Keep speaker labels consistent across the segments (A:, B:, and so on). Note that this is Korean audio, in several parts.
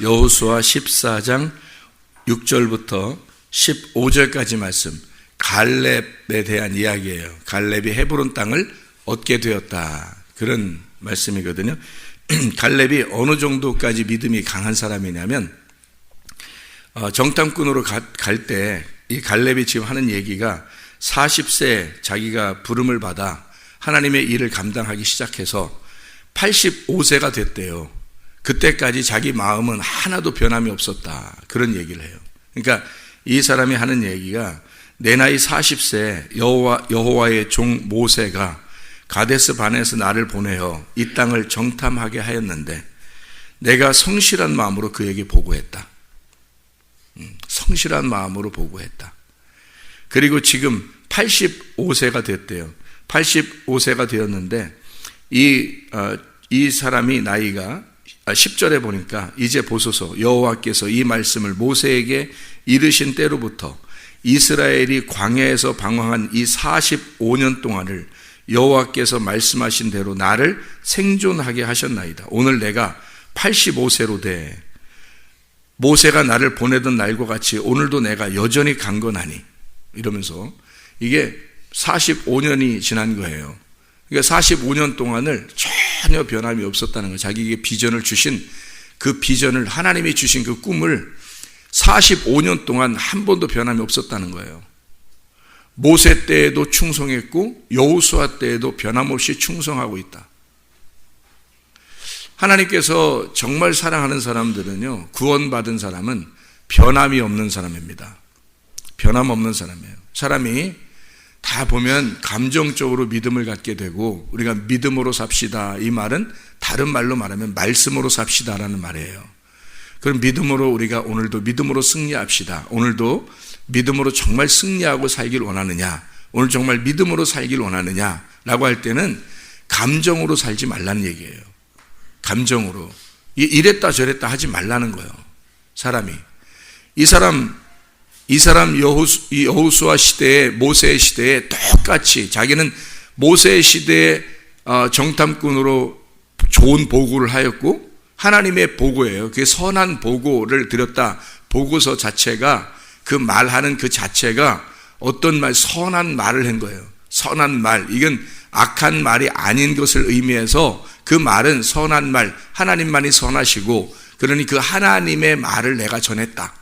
A: 여호수아 14장 6절부터 15절까지 말씀, 갈렙에 대한 이야기예요. 갈렙이 헤브론 땅을 얻게 되었다, 그런 말씀이거든요. 갈렙이 어느 정도까지 믿음이 강한 사람이냐면, 정탐꾼으로 갈 때 이 갈렙이 지금 하는 얘기가 40세 자기가 부름을 받아 하나님의 일을 감당하기 시작해서 85세가 됐대요. 그때까지 자기 마음은 하나도 변함이 없었다, 그런 얘기를 해요. 그러니까 이 사람이 하는 얘기가, 내 나이 40세 여호와의 종 모세가 가데스 바네에서 나를 보내어 이 땅을 정탐하게 하였는데 내가 성실한 마음으로 그에게 보고했다. 성실한 마음으로 보고했다. 그리고 지금 85세가 됐대요. 85세가 되었는데 이 사람이 나이가 10절에 보니까, 이제 보소서 여호와께서 이 말씀을 모세에게 이르신 때로부터 이스라엘이 광야에서 방황한 이 45년 동안을 여호와께서 말씀하신 대로 나를 생존하게 하셨나이다. 오늘 내가 85세로 돼 모세가 나를 보내던 날과 같이 오늘도 내가 여전히 강건하니, 이러면서 이게 45년이 지난 거예요. 그러니까 45년 동안을 전혀 변함이 없었다는 거예요. 자기에게 비전을 주신 그 비전을, 하나님이 주신 그 꿈을 45년 동안 한 번도 변함이 없었다는 거예요. 모세 때에도 충성했고 여호수아 때에도 변함없이 충성하고 있다. 하나님께서 정말 사랑하는 사람들은요, 구원받은 사람은 변함이 없는 사람입니다. 변함 없는 사람이에요. 사람이 다 보면 감정적으로 믿음을 갖게 되고, 우리가 믿음으로 삽시다, 이 말은 다른 말로 말하면 말씀으로 삽시다라는 말이에요. 그럼 믿음으로 우리가 오늘도 믿음으로 승리합시다. 오늘도 믿음으로 정말 승리하고 살길 원하느냐, 오늘 정말 믿음으로 살길 원하느냐 라고 할 때는 감정으로 살지 말라는 얘기예요. 감정으로 이랬다 저랬다 하지 말라는 거예요. 사람이 이 사람 여호수아 시대에, 모세의 시대에 똑같이 자기는 모세의 시대에 정탐꾼으로 좋은 보고를 하였고, 하나님의 보고예요. 그게 선한 보고를 드렸다. 보고서 자체가, 그 말하는 그 자체가 어떤 말, 선한 말을 한 거예요. 선한 말, 이건 악한 말이 아닌 것을 의미해서 그 말은 선한 말, 하나님만이 선하시고, 그러니 그 하나님의 말을 내가 전했다.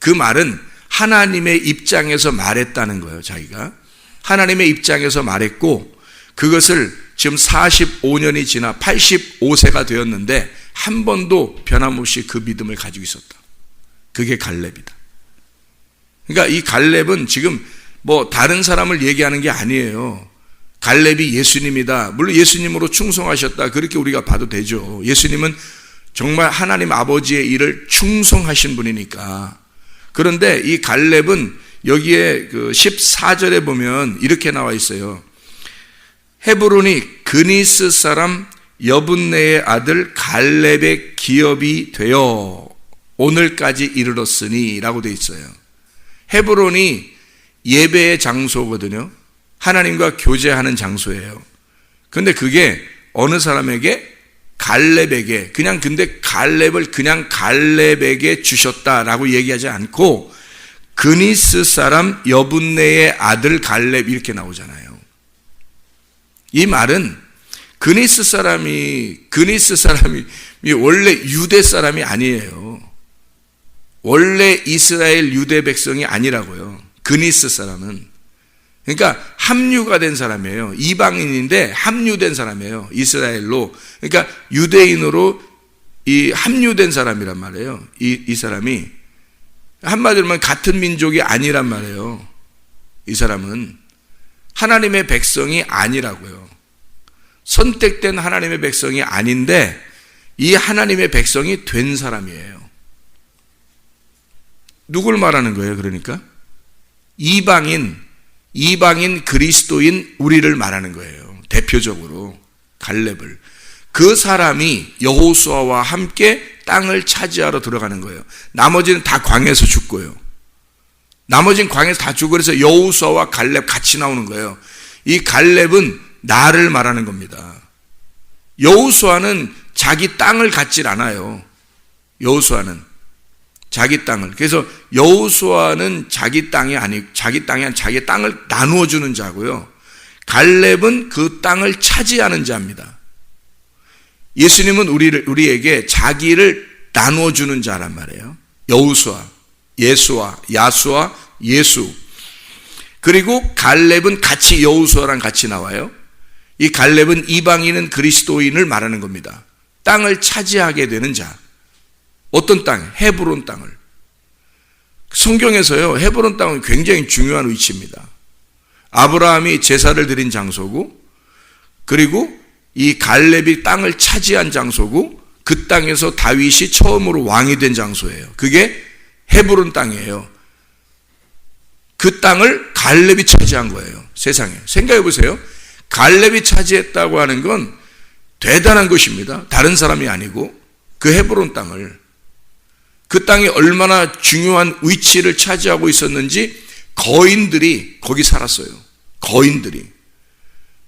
A: 그 말은 하나님의 입장에서 말했다는 거예요. 자기가 하나님의 입장에서 말했고, 그것을 지금 45년이 지나 85세가 되었는데 한 번도 변함없이 그 믿음을 가지고 있었다. 그게 갈렙이다. 그러니까 이 갈렙은 지금 뭐 다른 사람을 얘기하는 게 아니에요. 갈렙이 예수님이다. 물론 예수님으로 충성하셨다, 그렇게 우리가 봐도 되죠. 예수님은 정말 하나님 아버지의 일을 충성하신 분이니까. 그런데 이 갈렙은 여기에 그 14절에 보면 이렇게 나와 있어요. 헤브론이 그니스 사람 여분네의 아들 갈렙의 기업이 되어 오늘까지 이르렀으니 라고 되어 있어요. 헤브론이 예배의 장소거든요. 하나님과 교제하는 장소예요. 근데 그게 어느 사람에게? 갈렙에게. 근데 갈렙을 그냥 갈렙에게 주셨다라고 얘기하지 않고 그니스 사람 여분네의 아들 갈렙, 이렇게 나오잖아요. 이 말은 그니스 사람이 원래 유대 사람이 아니에요. 원래 이스라엘 유대 백성이 아니라고요. 그니스 사람은. 그러니까 합류가 된 사람이에요. 이방인인데 합류된 사람이에요. 이스라엘로. 그러니까 유대인으로 이 합류된 사람이란 말이에요. 이 사람이 한마디로 하면 같은 민족이 아니란 말이에요. 이 사람은 하나님의 백성이 아니라고요. 선택된 하나님의 백성이 아닌데 이 하나님의 백성이 된 사람이에요. 누굴 말하는 거예요? 그러니까 이방인 그리스도인 우리를 말하는 거예요. 대표적으로 갈렙을. 그 사람이 여호수아와 함께 땅을 차지하러 들어가는 거예요. 나머지는 다 광야에서 죽고요. 나머지는 광야에서 다 죽고, 그래서 여호수아와 갈렙 같이 나오는 거예요. 이 갈렙은 나를 말하는 겁니다. 여호수아는 자기 땅을 갖질 않아요. 여호수아는 자기 땅을. 그래서 여호수아는 자기 땅이 아니 자기 땅을 나누어 주는 자고요. 갈렙은 그 땅을 차지하는 자입니다. 예수님은 우리에게 자기를 나누어 주는 자란 말이에요. 여호수아, 예수아, 야수아, 예수. 그리고 갈렙은 같이 여호수아랑 같이 나와요. 이 갈렙은 이방인은 그리스도인을 말하는 겁니다. 땅을 차지하게 되는 자. 어떤 땅? 헤브론 땅을. 성경에서요, 헤브론 땅은 굉장히 중요한 위치입니다. 아브라함이 제사를 드린 장소고, 그리고 이 갈렙이 땅을 차지한 장소고, 그 땅에서 다윗이 처음으로 왕이 된 장소예요. 그게 헤브론 땅이에요. 그 땅을 갈렙이 차지한 거예요. 세상에. 생각해 보세요. 갈렙이 차지했다고 하는 건 대단한 것입니다. 다른 사람이 아니고 그 헤브론 땅을. 그 땅이 얼마나 중요한 위치를 차지하고 있었는지 거인들이 거기 살았어요. 거인들이.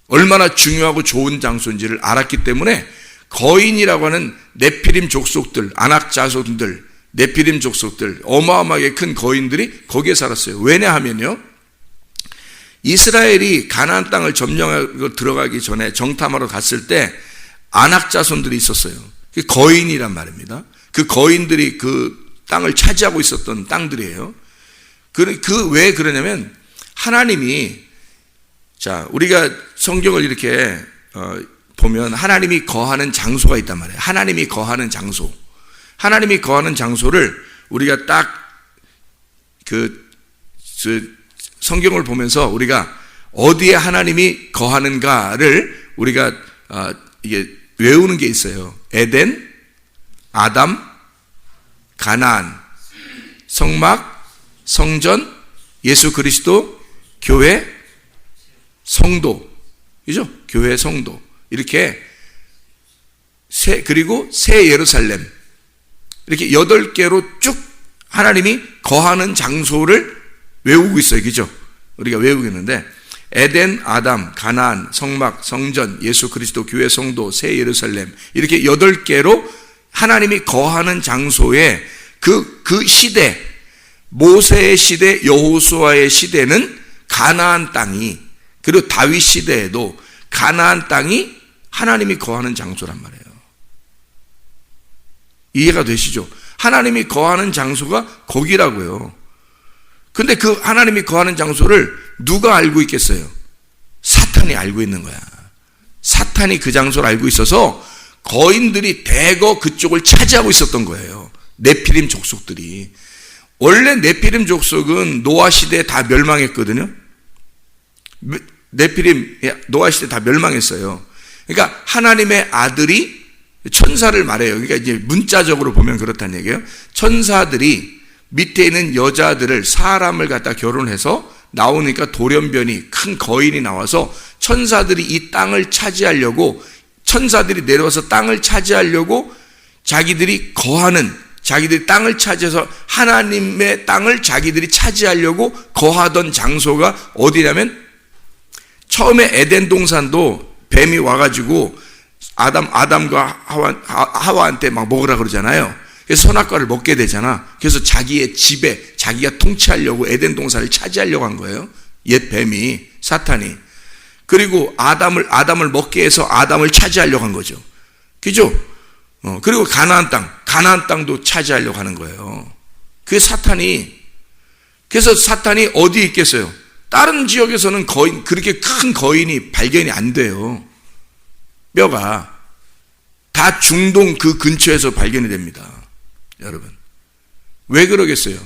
A: 얼마나 중요하고 좋은 장소인지를 알았기 때문에 거인이라고 하는 네피림 족속들, 아낙 자손들, 네피림 족속들, 어마어마하게 큰 거인들이 거기에 살았어요. 왜냐하면요, 이스라엘이 가나안 땅을 점령하고 들어가기 전에 정탐하러 갔을 때 아낙 자손들이 있었어요. 그게 거인이란 말입니다. 그 거인들이 그 땅을 차지하고 있었던 땅들이에요. 왜 그러냐면 하나님이, 자, 우리가 성경을 이렇게 보면 하나님이 거하는 장소가 있단 말이에요. 하나님이 거하는 장소. 하나님이 거하는 장소를 우리가 딱 성경을 보면서 우리가 어디에 하나님이 거하는가를 우리가 이게 외우는 게 있어요. 에덴, 아담, 가나안, 성막, 성전, 예수 그리스도, 교회, 성도. 그죠? 교회, 성도. 이렇게 그리고 새 예루살렘. 이렇게 8개로 쭉 하나님이 거하는 장소를 외우고 있어요. 그죠? 우리가 외우고 있는데 에덴, 아담, 가나안, 성막, 성전, 예수 그리스도, 교회, 성도, 새 예루살렘 이렇게 8개로 하나님이 거하는 장소에 그 시대, 모세의 시대, 여호수아의 시대는 가나안 땅이, 그리고 다윗 시대에도 가나안 땅이 하나님이 거하는 장소란 말이에요. 이해가 되시죠? 하나님이 거하는 장소가 거기라고요. 근데 그 하나님이 거하는 장소를 누가 알고 있겠어요? 사탄이 알고 있는 거야. 사탄이 그 장소를 알고 있어서 거인들이 대거 그쪽을 차지하고 있었던 거예요. 네피림 족속들이. 원래 네피림 족속은 노아 시대에 다 멸망했거든요. 네피림 노아 시대에 다 멸망했어요. 그러니까 하나님의 아들이 천사를 말해요. 그러니까 이제 문자적으로 보면 그렇다는 얘기예요. 천사들이 밑에 있는 여자들을, 사람을 갖다 결혼해서 나오니까 돌연변이 큰 거인이 나와서 천사들이 이 땅을 차지하려고, 천사들이 내려와서 땅을 차지하려고 자기들이 땅을 차지해서 하나님의 땅을 자기들이 차지하려고 거하던 장소가 어디냐면, 처음에 에덴 동산도 뱀이 와가지고 아담과 하와한테 막 먹으라 그러잖아요. 그래서 선악과를 먹게 되잖아. 그래서 자기의 집에 자기가 통치하려고 에덴 동산을 차지하려고 한 거예요. 옛 뱀이, 사탄이. 그리고 아담을 먹게 해서 아담을 차지하려고 한 거죠. 그죠? 그리고 가나안 땅도 차지하려고 하는 거예요. 그게 사탄이. 그래서 사탄이 어디에 있겠어요? 다른 지역에서는 그렇게 큰 거인이 발견이 안 돼요. 뼈가 다 중동 그 근처에서 발견이 됩니다. 여러분, 왜 그러겠어요?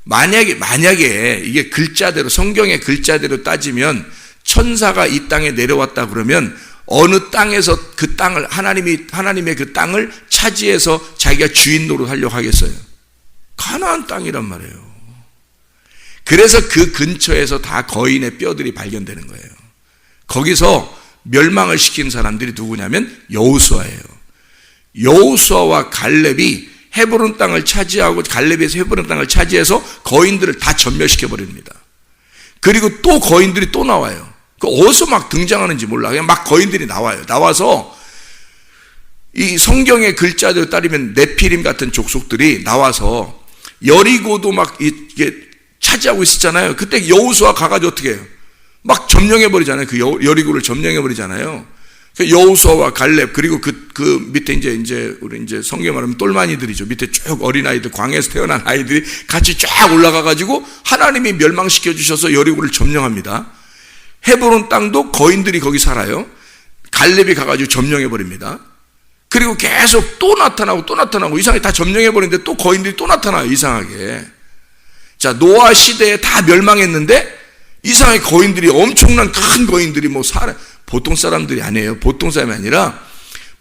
A: 만약에 이게 글자대로, 성경의 글자대로 따지면 천사가 이 땅에 내려왔다 그러면 어느 땅에서 그 땅을 하나님의 그 땅을 차지해서 자기가 주인 노릇하려고 하겠어요? 가나안 땅이란 말이에요. 그래서 그 근처에서 다 거인의 뼈들이 발견되는 거예요. 거기서 멸망을 시킨 사람들이 누구냐면 여호수아예요. 여호수아와 갈렙이 헤브론 땅을 차지하고, 갈렙에서 헤브론 땅을 차지해서 거인들을 다 전멸시켜 버립니다. 그리고 또 거인들이 또 나와요. 그 어디서 막 등장하는지 몰라. 그냥 막 거인들이 나와요. 나와서 이 성경의 글자대로 따르면 네피림 같은 족속들이 나와서 여리고도 막 이게 차지하고 있었잖아요. 그때 여호수아 가가지고 어떻게 해요? 막 점령해버리잖아요. 그 여리고를 점령해버리잖아요. 여호수아와 갈렙, 그리고 그 밑에 우리 성경 말하면 똘마니들이죠. 밑에 쭉 어린아이들, 광야에서 태어난 아이들이 같이 쫙 올라가가지고 하나님이 멸망시켜 주셔서 여리고를 점령합니다. 헤브론 땅도 거인들이 거기 살아요. 갈렙이 가가지고 점령해버립니다. 그리고 계속 또 나타나고 이상하게 다 점령해버리는데 또 거인들이 또 나타나요. 이상하게. 자, 노아 시대에 다 멸망했는데 이상하게 거인들이, 엄청난 큰 거인들이 보통 사람들이 아니에요. 보통 사람이 아니라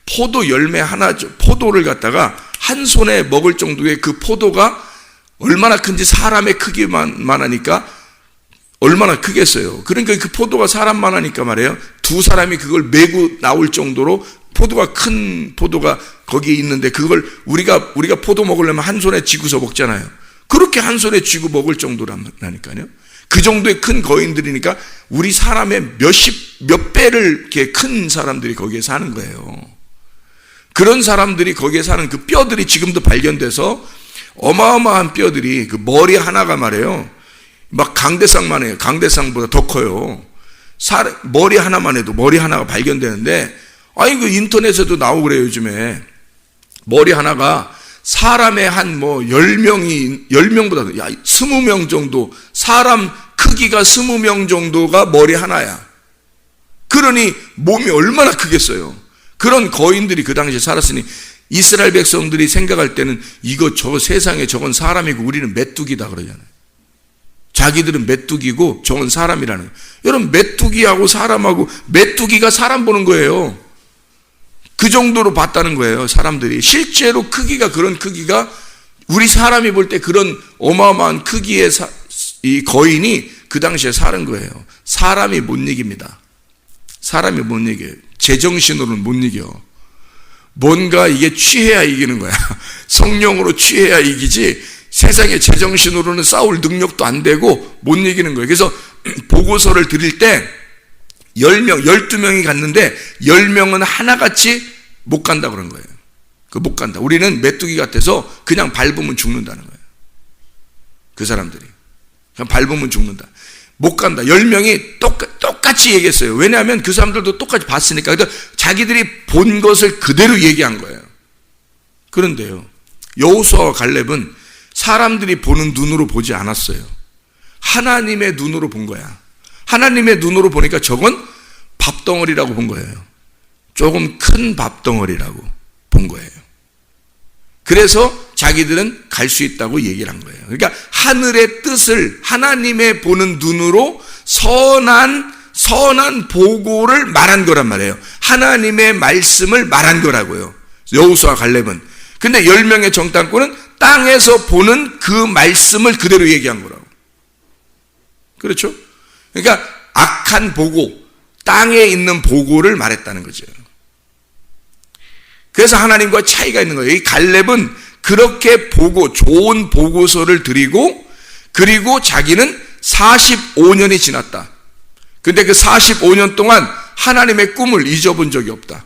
A: 포도 열매 하나, 포도를 갖다가 한 손에 먹을 정도의 그 포도가 얼마나 큰지 사람의 크기만 하니까 얼마나 크겠어요. 그러니까 그 포도가 사람만 하니까 말이에요. 두 사람이 그걸 메고 나올 정도로 포도가, 큰 포도가 거기에 있는데 그걸 우리가 포도 먹으려면 한 손에 쥐고서 먹잖아요. 그렇게 한 손에 쥐고 먹을 정도라니까요. 그 정도의 큰 거인들이니까 우리 사람의 몇 배를 이렇게 큰 사람들이 거기에 사는 거예요. 그런 사람들이 거기에 사는 그 뼈들이 지금도 발견돼서 어마어마한 뼈들이, 그 머리 하나가 말이에요. 막 강대상만 해요. 강대상보다 더 커요. 머리 하나만 해도 머리 하나가 발견되는데, 그 인터넷에도 나오고 그래요, 요즘에. 머리 하나가 사람의 한 10명보다, 20명 정도, 사람 크기가 20명 정도가 머리 하나야. 그러니 몸이 얼마나 크겠어요. 그런 거인들이 그 당시에 살았으니 이스라엘 백성들이 생각할 때는 저 세상에 저건 사람이고 우리는 메뚜기다 그러잖아요. 자기들은 메뚜기고 저건 사람이라는 거예요. 여러분, 메뚜기하고 사람하고, 메뚜기가 사람 보는 거예요. 그 정도로 봤다는 거예요, 사람들이. 실제로 그런 크기가 우리 사람이 볼 때 그런 어마어마한 크기의 이 거인이 그 당시에 사는 거예요. 사람이 못 이깁니다. 사람이 못 이겨요. 제정신으로는 못 이겨. 뭔가 이게 취해야 이기는 거야. 성령으로 취해야 이기지, 세상의 제정신으로는 싸울 능력도 안 되고 못 이기는 거예요. 그래서 보고서를 드릴 때 10명, 12명이 갔는데 10명은 하나같이 못 간다 그런 거예요. 못 간다. 우리는 메뚜기 같아서 그냥 밟으면 죽는다는 거예요. 그 사람들이. 그냥 밟으면 죽는다. 못 간다. 10명이 똑같이 얘기했어요. 왜냐하면 그 사람들도 똑같이 봤으니까. 그래서 자기들이 본 것을 그대로 얘기한 거예요. 그런데요, 여호수아와 갈렙은 사람들이 보는 눈으로 보지 않았어요. 하나님의 눈으로 본 거야. 하나님의 눈으로 보니까 저건 밥덩어리라고 본 거예요. 조금 큰 밥덩어리라고 본 거예요. 그래서 자기들은 갈 수 있다고 얘기를 한 거예요. 그러니까 하늘의 뜻을 하나님의 보는 눈으로 선한 보고를 말한 거란 말이에요. 하나님의 말씀을 말한 거라고요, 여호수아 갈렙은. 근데 10명의 정탐꾼은 땅에서 보는 그 말씀을 그대로 얘기한 거라고. 그렇죠? 그러니까 악한 보고, 땅에 있는 보고를 말했다는 거죠. 그래서 하나님과 차이가 있는 거예요. 이 갈렙은 그렇게 좋은 보고서를 드리고, 그리고 자기는 45년이 지났다. 근데 그 45년 동안 하나님의 꿈을 잊어본 적이 없다.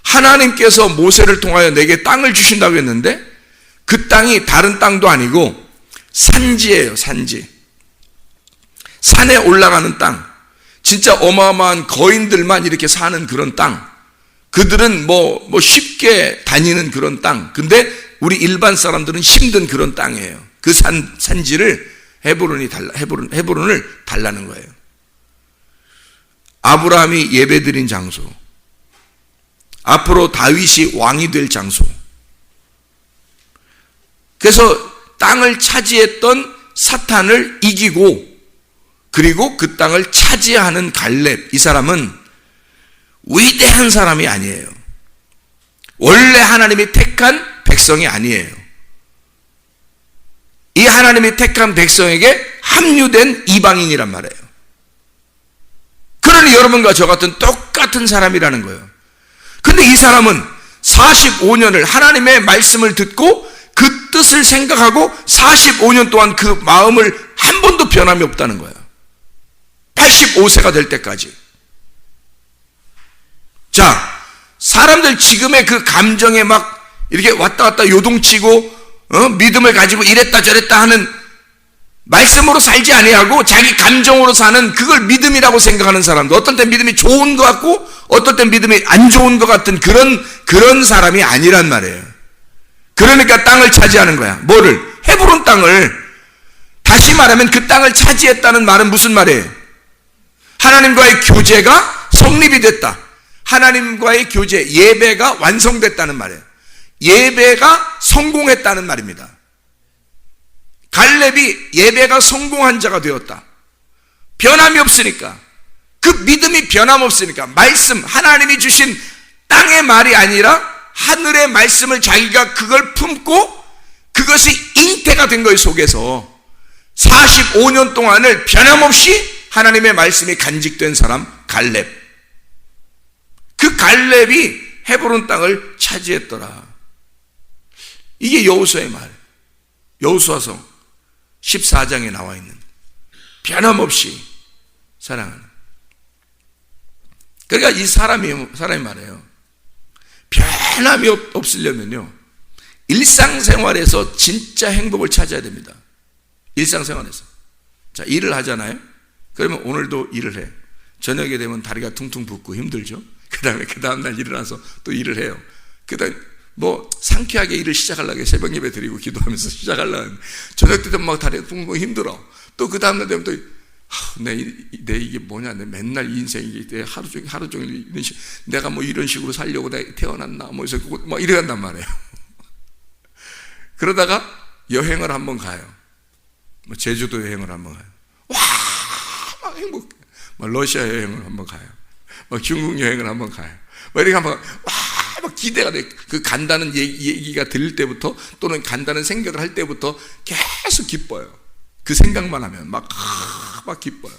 A: 하나님께서 모세를 통하여 내게 땅을 주신다고 했는데 그 땅이 다른 땅도 아니고 산지예요, 산지. 산에 올라가는 땅. 진짜 어마어마한 거인들만 이렇게 사는 그런 땅. 그들은 쉽게 다니는 그런 땅. 근데 우리 일반 사람들은 힘든 그런 땅이에요. 그 산지를 헤브론을 달라는 거예요. 아브라함이 예배드린 장소. 앞으로 다윗이 왕이 될 장소. 그래서 땅을 차지했던 사탄을 이기고, 그리고 그 땅을 차지하는 갈렙, 이 사람은 위대한 사람이 아니에요. 원래 하나님이 택한 백성이 아니에요. 이 하나님이 택한 백성에게 합류된 이방인이란 말이에요. 그러니 여러분과 저 같은 똑같은 사람이라는 거예요. 근데 이 사람은 45년을 하나님의 말씀을 듣고 그 뜻을 생각하고 45년 동안 그 마음을 한 번도 변함이 없다는 거예요. 85세가 될 때까지. 자, 사람들 지금의 그 감정에 막 이렇게 왔다 갔다 요동치고 믿음을 가지고 이랬다 저랬다 하는, 말씀으로 살지 아니하고 자기 감정으로 사는, 그걸 믿음이라고 생각하는 사람도, 어떨 때 믿음이 좋은 것 같고 어떨 때 믿음이 안 좋은 것 같은 그런 사람이 아니란 말이에요. 그러니까 땅을 차지하는 거야. 뭐를? 헤브론 땅을. 다시 말하면 그 땅을 차지했다는 말은 무슨 말이에요? 하나님과의 교제가 성립이 됐다. 하나님과의 교제, 예배가 완성됐다는 말이에요. 예배가 성공했다는 말입니다. 갈렙이 예배가 성공한 자가 되었다. 변함이 없으니까, 그 믿음이 변함없으니까, 말씀, 하나님이 주신 땅의 말이 아니라 하늘의 말씀을 자기가 그걸 품고 그것이 잉태가 된 거예요. 속에서 45년 동안을 변함없이 하나님의 말씀이 간직된 사람 갈렙. 그 갈렙이 헤브론 땅을 차지했더라. 이게 여호수아의 말, 여호수아서 14장에 나와 있는 변함없이 사랑하는. 그러니까 이 사람이 말해요. 변함이 없으려면요, 일상생활에서 진짜 행복을 찾아야 됩니다. 일상생활에서. 자, 일을 하잖아요. 그러면 오늘도 일을 해요. 저녁에 되면 다리가 퉁퉁 붓고 힘들죠. 그 다음날 일어나서 또 일을 해요. 그 다음에 뭐 상쾌하게 일을 시작하려고 새벽 예배 드리고 기도하면서 시작하려고, 저녁 때도 막 다리가 퉁퉁 붓고 힘들어. 또 그 다음날 되면 또 내 이게 뭐냐, 내 맨날 인생이 하루 종일 이런 식, 내가 뭐 이런 식으로 살려고 내가 태어났나, 뭐 해서 막 이래 간단 말이에요. 그러다가 여행을 한번 가요. 뭐 제주도 여행을 한번 가요. 와, 막 행복해. 막 러시아 여행을 한번 가요. 막 중국 여행을 한번 가요. 막 이렇게 한번, 와, 막 기대가 돼. 그 간다는 얘기가 들릴 때부터, 또는 간다는 생각을 할 때부터 계속 기뻐요. 그 생각만 하면 막 기뻐요.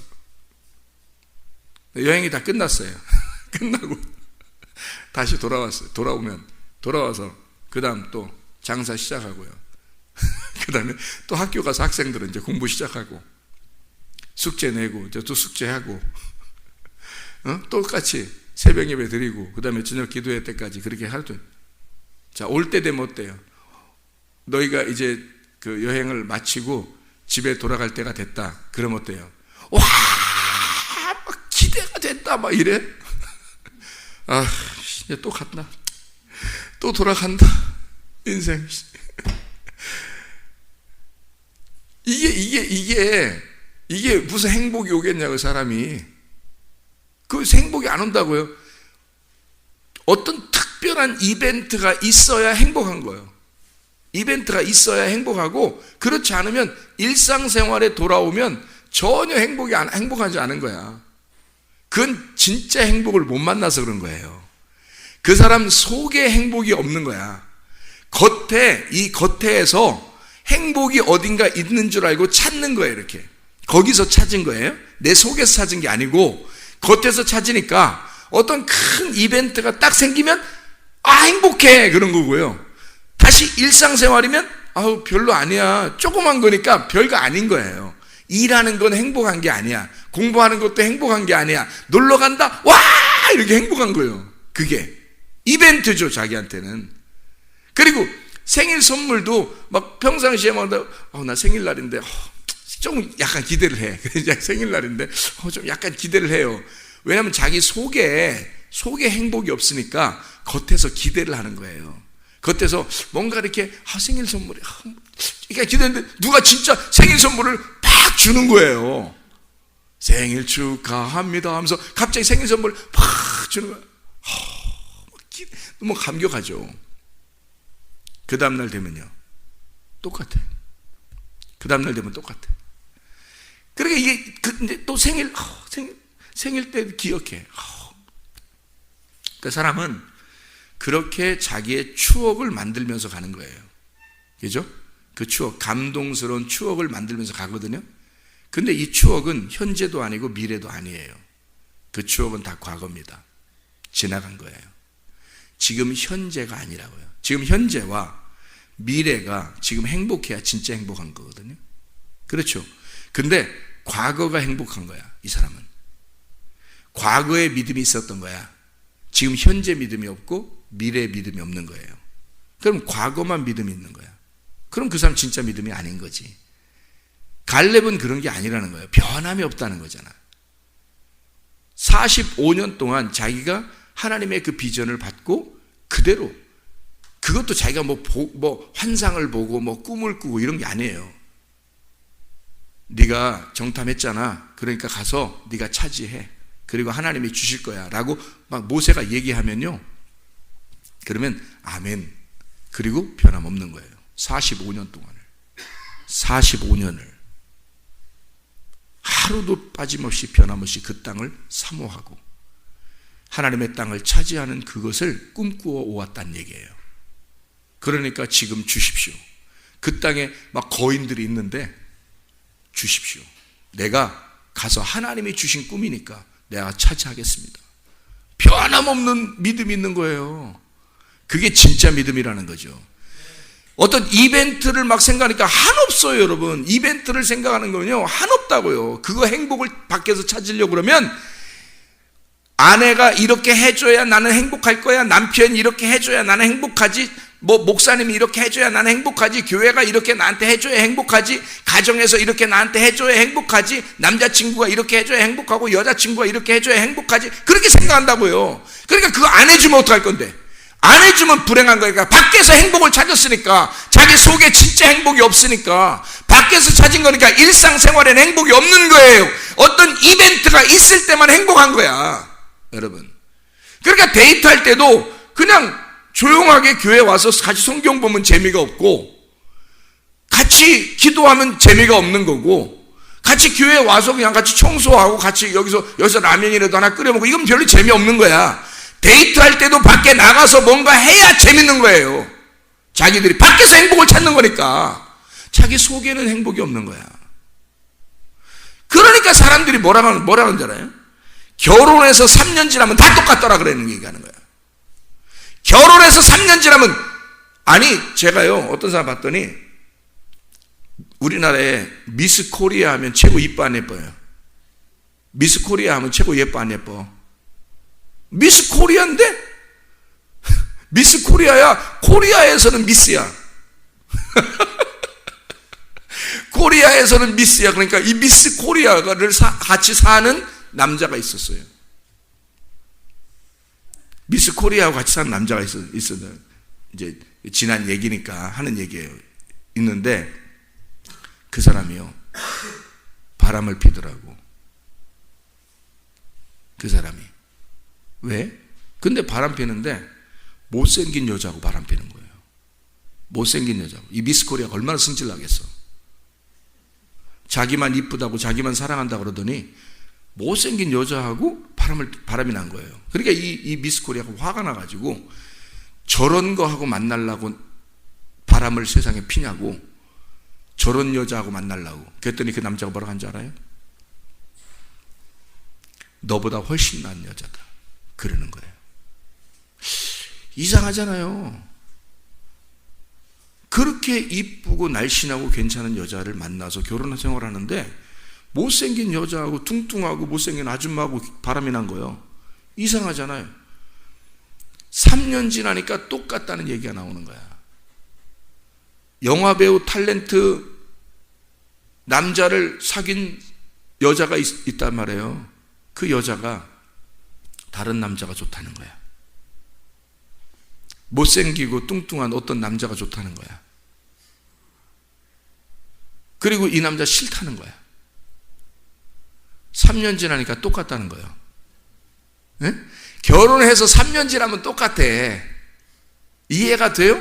A: 여행이 다 끝났어요. 끝나고 다시 돌아왔어요. 돌아와서 그 다음 또 장사 시작하고요. 그 다음에 또 학교 가서 학생들은 이제 공부 시작하고, 숙제 내고, 이제 또 숙제하고, 똑같이 새벽 예배 드리고, 그 다음에 저녁 기도회 때까지 그렇게 하루. 자, 올 때 되면 어때요? 너희가 이제 그 여행을 마치고 집에 돌아갈 때가 됐다. 그럼 어때요? 와, 막 기대가 됐다. 막 이래. 아, 이제 또 간다. 또 돌아간다. 인생. 이게 무슨 행복이 오겠냐고, 사람이. 그 행복이 안 온다고요. 어떤 특별한 이벤트가 있어야 행복한 거예요. 이벤트가 있어야 행복하고, 그렇지 않으면 일상생활에 돌아오면 전혀 행복하지 않은 거야. 그건 진짜 행복을 못 만나서 그런 거예요. 그 사람 속에 행복이 없는 거야. 겉에서 행복이 어딘가 있는 줄 알고 찾는 거예요. 이렇게 거기서 찾은 거예요. 내 속에서 찾은 게 아니고 겉에서 찾으니까 어떤 큰 이벤트가 딱 생기면 행복해, 그런 거고요. 다시 일상생활이면 별로 아니야, 조그만 거니까 별거 아닌 거예요. 일하는 건 행복한 게 아니야. 공부하는 것도 행복한 게 아니야. 놀러 간다, 와, 이렇게 행복한 거예요. 그게 이벤트죠, 자기한테는. 그리고 생일 선물도 막 평상시에 나 생일날인데 좀 약간 기대를 해. 생일날인데 좀 약간 기대를 해요. 왜냐하면 자기 속에 행복이 없으니까 겉에서 기대를 하는 거예요. 겉에서 뭔가 이렇게 생일 선물이 그러니까 기대했는데 누가 진짜 생일 선물을 팍 주는 거예요. 생일 축하합니다 하면서 갑자기 생일 선물 팍 주는 거예요. 너무 감격하죠. 그 다음날 되면요 똑같아요. 그 다음날 되면 똑같아요. 그러니까 이게 근데 또 생일 때 기억해. 그 사람은 그렇게 자기의 추억을 만들면서 가는 거예요. 그죠? 그 추억, 감동스러운 추억을 만들면서 가거든요. 근데 이 추억은 현재도 아니고 미래도 아니에요. 그 추억은 다 과거입니다. 지나간 거예요. 지금 현재가 아니라고요. 지금 현재와 미래가 지금 행복해야 진짜 행복한 거거든요. 그렇죠? 근데 과거가 행복한 거야, 이 사람은. 과거에 믿음이 있었던 거야. 지금 현재 믿음이 없고 미래 믿음이 없는 거예요. 그럼 과거만 믿음이 있는 거야. 그럼 그 사람 진짜 믿음이 아닌 거지. 갈렙은 그런 게 아니라는 거예요. 변함이 없다는 거잖아. 45년 동안 자기가 하나님의 그 비전을 받고 그대로, 그것도 자기가 뭐 환상을 보고 뭐 꿈을 꾸고 이런 게 아니에요. 네가 정탐했잖아. 그러니까 가서 네가 차지해. 그리고 하나님이 주실 거야 라고 막 모세가 얘기하면요, 그러면 아멘. 그리고 변함없는 거예요. 45년 동안을, 45년을 하루도 빠짐없이 변함없이 그 땅을 사모하고 하나님의 땅을 차지하는 그것을 꿈꾸어 오았다는 얘기예요. 그러니까 지금 주십시오. 그 땅에 막 거인들이 있는데 주십시오. 내가 가서 하나님이 주신 꿈이니까 내가 차지하겠습니다. 변함없는 믿음이 있는 거예요. 그게 진짜 믿음이라는 거죠. 어떤 이벤트를 막 생각하니까 한없어요, 여러분. 이벤트를 생각하는 거는요, 한없다고요. 그거 행복을 밖에서 찾으려고 그러면 아내가 이렇게 해줘야 나는 행복할 거야. 남편이 이렇게 해줘야 나는 행복하지. 뭐 목사님이 이렇게 해줘야 나는 행복하지. 교회가 이렇게 나한테 해줘야 행복하지. 가정에서 이렇게 나한테 해줘야 행복하지. 남자친구가 이렇게 해줘야 행복하고 여자친구가 이렇게 해줘야 행복하지. 그렇게 생각한다고요. 그러니까 그거 안 해주면 어떡할 건데? 안 해주면 불행한 거니까. 밖에서 행복을 찾았으니까, 자기 속에 진짜 행복이 없으니까, 밖에서 찾은 거니까 일상생활에는 행복이 없는 거예요. 어떤 이벤트가 있을 때만 행복한 거야, 여러분. 그러니까 데이트할 때도 그냥 조용하게 교회 와서 같이 성경 보면 재미가 없고, 같이 기도하면 재미가 없는 거고, 같이 교회 와서 그냥 같이 청소하고 같이 여기서 라면이라도 하나 끓여 먹고, 이건 별로 재미없는 거야. 데이트할 때도 밖에 나가서 뭔가 해야 재밌는 거예요. 자기들이 밖에서 행복을 찾는 거니까 자기 속에는 행복이 없는 거야. 그러니까 사람들이 뭐라고 하는 줄 알아요? 결혼해서 3년 지나면 다 똑같더라 그러는 얘기하는 거야. 결혼해서 3년 지나면, 아니 제가요 어떤 사람 봤더니 우리나라에 미스 코리아 하면 최고 이뻐 안 예뻐요? 미스 코리아 하면 최고 예뻐 안 예뻐? 미스 코리아인데? 미스 코리아야. 코리아에서는 미스야. 코리아에서는 미스야. 그러니까 이 미스 코리아를 같이 사는 남자가 있었어요. 미스 코리아하고 같이 사는 남자가 있었어요. 이제 지난 얘기니까 하는 얘기예요. 있는데 그 사람이요, 바람을 피더라고. 그 사람이. 왜? 근데 바람 피는데 못생긴 여자하고 바람 피는 거예요. 못생긴 여자하고. 이 미스 코리아가 얼마나 승질나겠어. 자기만 이쁘다고 자기만 사랑한다고 그러더니 못생긴 여자하고 바람이 난 거예요. 그러니까 이 미스 코리아가 화가 나가지고 저런 거하고 만나려고 바람을 세상에 피냐고, 저런 여자하고 만나려고. 그랬더니 그 남자가 뭐라고 한 줄 알아요? 너보다 훨씬 나은 여자다 그러는 거예요. 이상하잖아요. 그렇게 이쁘고 날씬하고 괜찮은 여자를 만나서 결혼 생활하는데 못생긴 여자하고 뚱뚱하고 못생긴 아줌마하고 바람이 난 거예요. 이상하잖아요. 3년 지나니까 똑같다는 얘기가 나오는 거야. 영화배우 탤런트 남자를 사귄 여자가 있단 말이에요. 그 여자가 다른 남자가 좋다는 거야. 못생기고 뚱뚱한 어떤 남자가 좋다는 거야. 그리고 이 남자 싫다는 거야. 3년 지나니까 똑같다는 거예요. 네? 결혼해서 3년 지나면 똑같아. 이해가 돼요?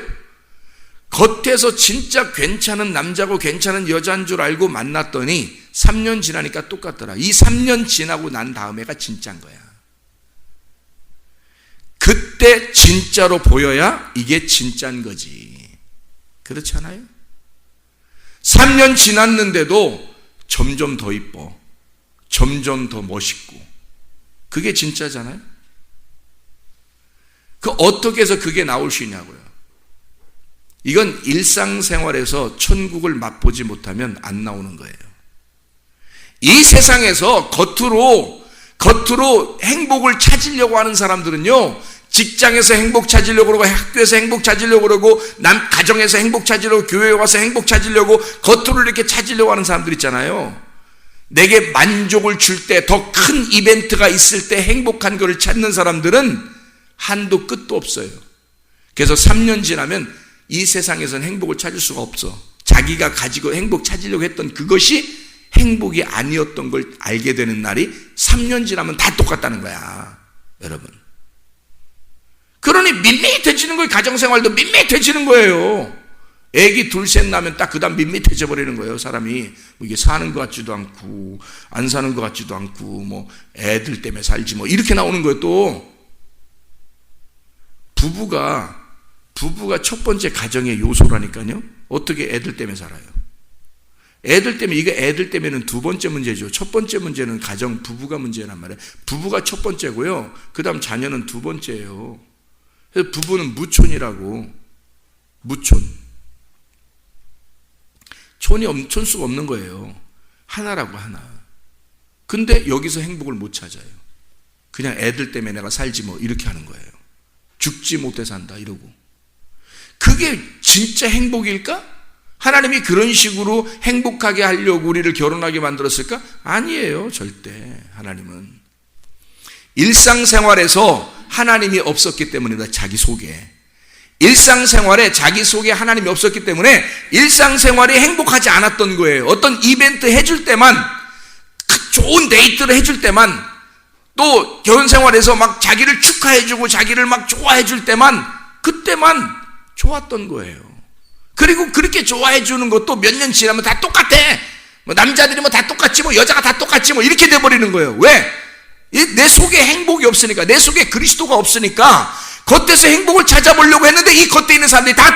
A: 겉에서 진짜 괜찮은 남자고 괜찮은 여자인 줄 알고 만났더니 3년 지나니까 똑같더라. 이 3년 지나고 난 다음에가 진짜인 거야. 그때 진짜로 보여야 이게 진짜인 거지. 그렇지 않아요? 3년 지났는데도 점점 더 이뻐, 점점 더 멋있고, 그게 진짜잖아요? 어떻게 해서 그게 나올 수 있냐고요. 이건 일상생활에서 천국을 맛보지 못하면 안 나오는 거예요. 이 세상에서 겉으로 겉으로 행복을 찾으려고 하는 사람들은요, 직장에서 행복 찾으려고 그러고, 학교에서 행복 찾으려고 그러고, 가정에서 행복 찾으려고, 교회에 와서 행복 찾으려고, 겉으로 이렇게 찾으려고 하는 사람들 있잖아요. 내게 만족을 줄 때, 더 큰 이벤트가 있을 때 행복한 것을 찾는 사람들은 한도 끝도 없어요. 그래서 3년 지나면 이 세상에서는 행복을 찾을 수가 없어. 자기가 가지고 행복 찾으려고 했던 그것이 행복이 아니었던 걸 알게 되는 날이 3년 지나면 다 똑같다는 거야, 여러분. 그러니 밋밋해지는 거예요. 가정생활도 밋밋해지는 거예요. 애기 둘 셋 나면 딱 그 다음 밋밋해져 버리는 거예요. 사람이 뭐 이게 사는 것 같지도 않고 안 사는 것 같지도 않고, 뭐 애들 때문에 살지 뭐 이렇게 나오는 거예요. 또 부부가 첫 번째 가정의 요소라니까요. 어떻게 애들 때문에 살아요? 애들 때문에, 이거 애들 때문에는 두 번째 문제죠. 첫 번째 문제는 가정, 부부가 문제란 말이에요. 부부가 첫 번째고요, 그 다음 자녀는 두 번째예요. 그래서 부부는 무촌이라고. 무촌. 촌수가 없는 거예요. 하나라고, 하나. 근데 여기서 행복을 못 찾아요. 그냥 애들 때문에 내가 살지 뭐 이렇게 하는 거예요. 죽지 못해 산다 이러고. 그게 진짜 행복일까? 하나님이 그런 식으로 행복하게 하려고 우리를 결혼하게 만들었을까? 아니에요, 절대. 하나님은 일상생활에서 하나님이 없었기 때문이다. 자기 속에. 일상생활에 자기 속에 하나님이 없었기 때문에 일상생활이 행복하지 않았던 거예요. 어떤 이벤트 해줄 때만, 좋은 데이트를 해줄 때만, 또 결혼생활에서 막 자기를 축하해주고 자기를 막 좋아해줄 때만, 그때만 좋았던 거예요. 그리고 그렇게 좋아해주는 것도 몇 년 지나면 다 똑같아. 뭐 남자들이 뭐 다 똑같지, 뭐 여자가 다 똑같지, 뭐 이렇게 돼버리는 거예요. 왜? 내 속에 행복이 없으니까, 내 속에 그리스도가 없으니까. 겉에서 행복을 찾아보려고 했는데 이 겉에 있는 사람들이 다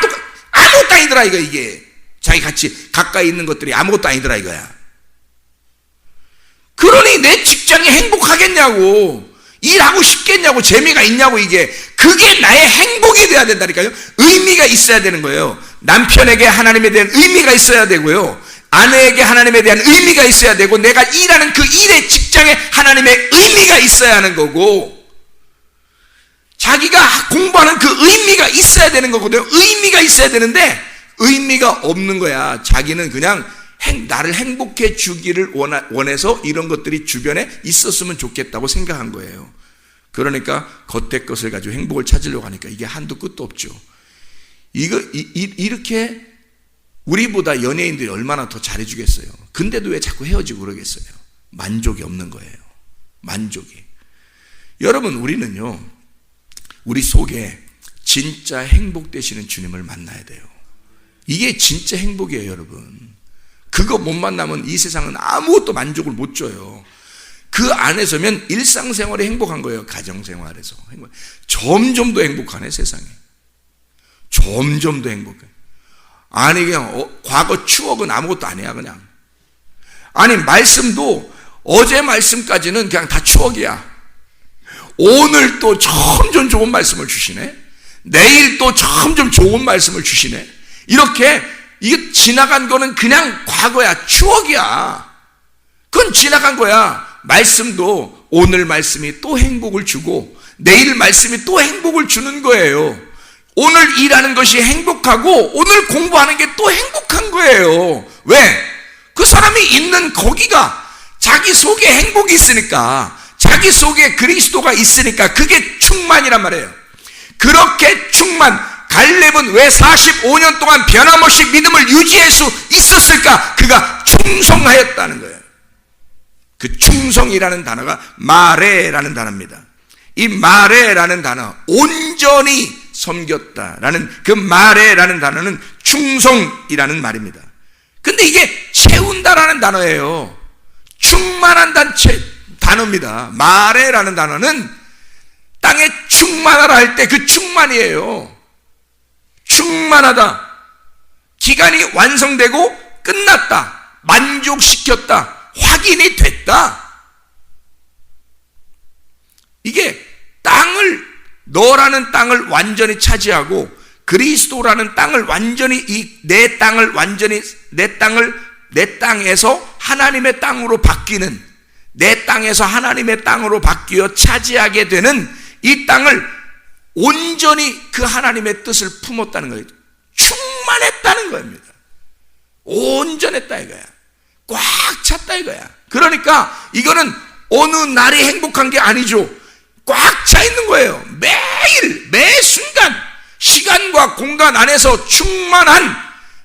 A: 아무것도 아니더라 이거. 이게 자기 같이 가까이 있는 것들이 아무것도 아니더라 이거야. 그러니 내 직장이 행복하겠냐고, 일하고 싶겠냐고, 재미가 있냐고. 이게 그게 나의 행복이 돼야 된다니까요. 의미가 있어야 되는 거예요. 남편에게 하나님에 대한 의미가 있어야 되고요, 아내에게 하나님에 대한 의미가 있어야 되고, 내가 일하는 그 일의 직장에 하나님의 의미가 있어야 하는 거고, 자기가 공부하는 그 의미가 있어야 되는 거거든요. 의미가 있어야 되는데 의미가 없는 거야. 자기는 그냥 나를 행복해 주기를 원해서 이런 것들이 주변에 있었으면 좋겠다고 생각한 거예요. 그러니까 겉의 것을 가지고 행복을 찾으려고 하니까 이게 한도 끝도 없죠. 이렇게 우리보다 연예인들이 얼마나 더 잘해주겠어요. 근데도 왜 자꾸 헤어지고 그러겠어요? 만족이 없는 거예요. 만족이. 여러분, 우리는요, 우리 속에 진짜 행복되시는 주님을 만나야 돼요. 이게 진짜 행복이에요, 여러분. 그거 못 만나면 이 세상은 아무것도 만족을 못 줘요. 그 안에서면 일상생활이 행복한 거예요. 가정생활에서 점점 더 행복하네, 세상에. 점점 더 행복해. 아니 그냥 과거 추억은 아무것도 아니야, 그냥. 아니 말씀도 어제 말씀까지는 그냥 다 추억이야. 오늘 또 점점 좋은 말씀을 주시네. 내일 또 점점 좋은 말씀을 주시네. 이렇게 이게 지나간 거는 그냥 과거야, 추억이야. 그건 지나간 거야. 말씀도 오늘 말씀이 또 행복을 주고 내일 말씀이 또 행복을 주는 거예요. 오늘 일하는 것이 행복하고 오늘 공부하는 게 또 행복한 거예요. 왜? 그 사람이 있는 거기가 자기 속에 행복이 있으니까, 자기 속에 그리스도가 있으니까 그게 충만이란 말이에요. 그렇게 충만. 갈렙은 왜 45년 동안 변함없이 믿음을 유지할 수 있었을까? 그가 충성하였다는 거예요. 그 충성이라는 단어가 마레라는 단어입니다. 이 마레라는 단어, 온전히 섬겼다라는 그 마레라는 단어는 충성이라는 말입니다. 근데 이게 채운다라는 단어예요. 충만한 단어입니다. 마레라는 단어는 땅에 충만하라 할 때 그 충만이에요. 충만하다. 기간이 완성되고 끝났다. 만족시켰다. 확인이 됐다. 이게 너라는 땅을 완전히 차지하고 그리스도라는 땅을 완전히, 내 땅을 완전히, 내 땅에서 하나님의 땅으로 바뀌는, 내 땅에서 하나님의 땅으로 바뀌어 차지하게 되는 이 땅을 온전히 그 하나님의 뜻을 품었다는 거예요. 충만했다는 겁니다. 온전했다 이거야. 꽉 찼다 이거야. 그러니까 이거는 어느 날이 행복한 게 아니죠. 꽉 차 있는 거예요. 매일 매 순간 시간과 공간 안에서 충만한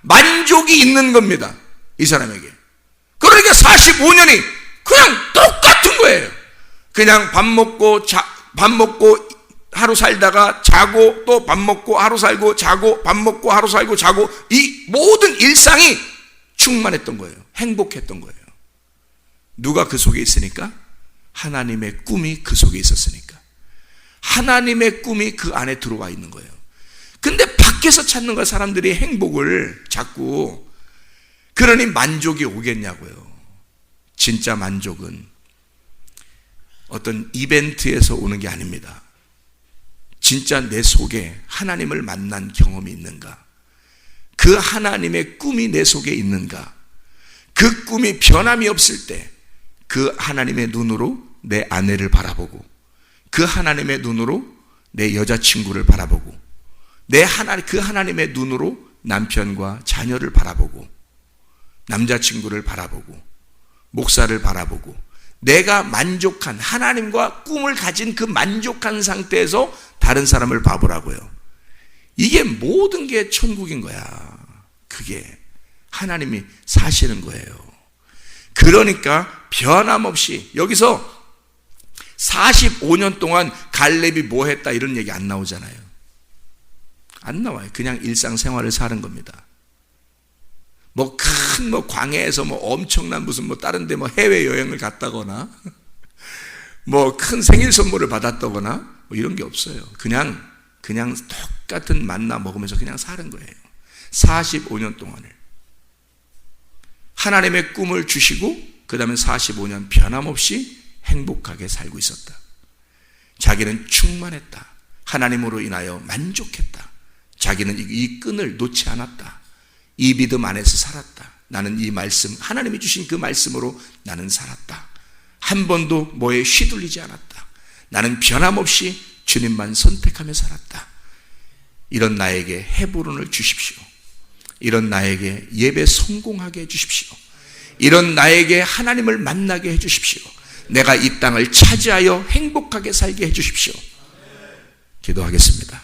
A: 만족이 있는 겁니다. 이 사람에게. 그러니까 45년이 그냥 똑같은 거예요. 그냥 밥 먹고 하루 살다가 자고 또 밥 먹고 하루 살고 자고 밥 먹고 하루 살고 자고 이 모든 일상이 충만했던 거예요. 행복했던 거예요. 누가 그 속에 있으니까? 하나님의 꿈이 그 속에 있었으니까. 하나님의 꿈이 그 안에 들어와 있는 거예요. 근데 밖에서 찾는 거 사람들이 행복을 자꾸 그러니 만족이 오겠냐고요. 진짜 만족은 어떤 이벤트에서 오는 게 아닙니다. 진짜 내 속에 하나님을 만난 경험이 있는가? 그 하나님의 꿈이 내 속에 있는가? 그 꿈이 변함이 없을 때 그 하나님의 눈으로 내 아내를 바라보고 그 하나님의 눈으로 내 여자친구를 바라보고 그 하나님의 눈으로 남편과 자녀를 바라보고 남자친구를 바라보고 목사를 바라보고 내가 만족한 하나님과 꿈을 가진 그 만족한 상태에서 다른 사람을 봐보라고요. 이게 모든 게 천국인 거야. 그게 하나님이 사시는 거예요. 그러니까 변함없이 여기서 45년 동안 갈렙이 뭐 했다 이런 얘기 안 나오잖아요. 안 나와요. 그냥 일상생활을 사는 겁니다. 큰 광해에서 엄청난 무슨 다른 데 해외여행을 갔다거나 큰 생일 선물을 받았다거나 이런 게 없어요. 그냥 똑같은 만나 먹으면서 그냥 사는 거예요. 45년 동안을. 하나님의 꿈을 주시고 그 다음에 45년 변함없이 행복하게 살고 있었다. 자기는 충만했다. 하나님으로 인하여 만족했다. 자기는 이 끈을 놓지 않았다. 이 믿음 안에서 살았다. 나는 이 말씀, 하나님이 주신 그 말씀으로 나는 살았다. 한 번도 뭐에 휘둘리지 않았다. 나는 변함없이 주님만 선택하며 살았다. 이런 나에게 헤브론을 주십시오. 이런 나에게 예배 성공하게 해주십시오. 이런 나에게 하나님을 만나게 해주십시오. 내가 이 땅을 차지하여 행복하게 살게 해주십시오. 기도하겠습니다.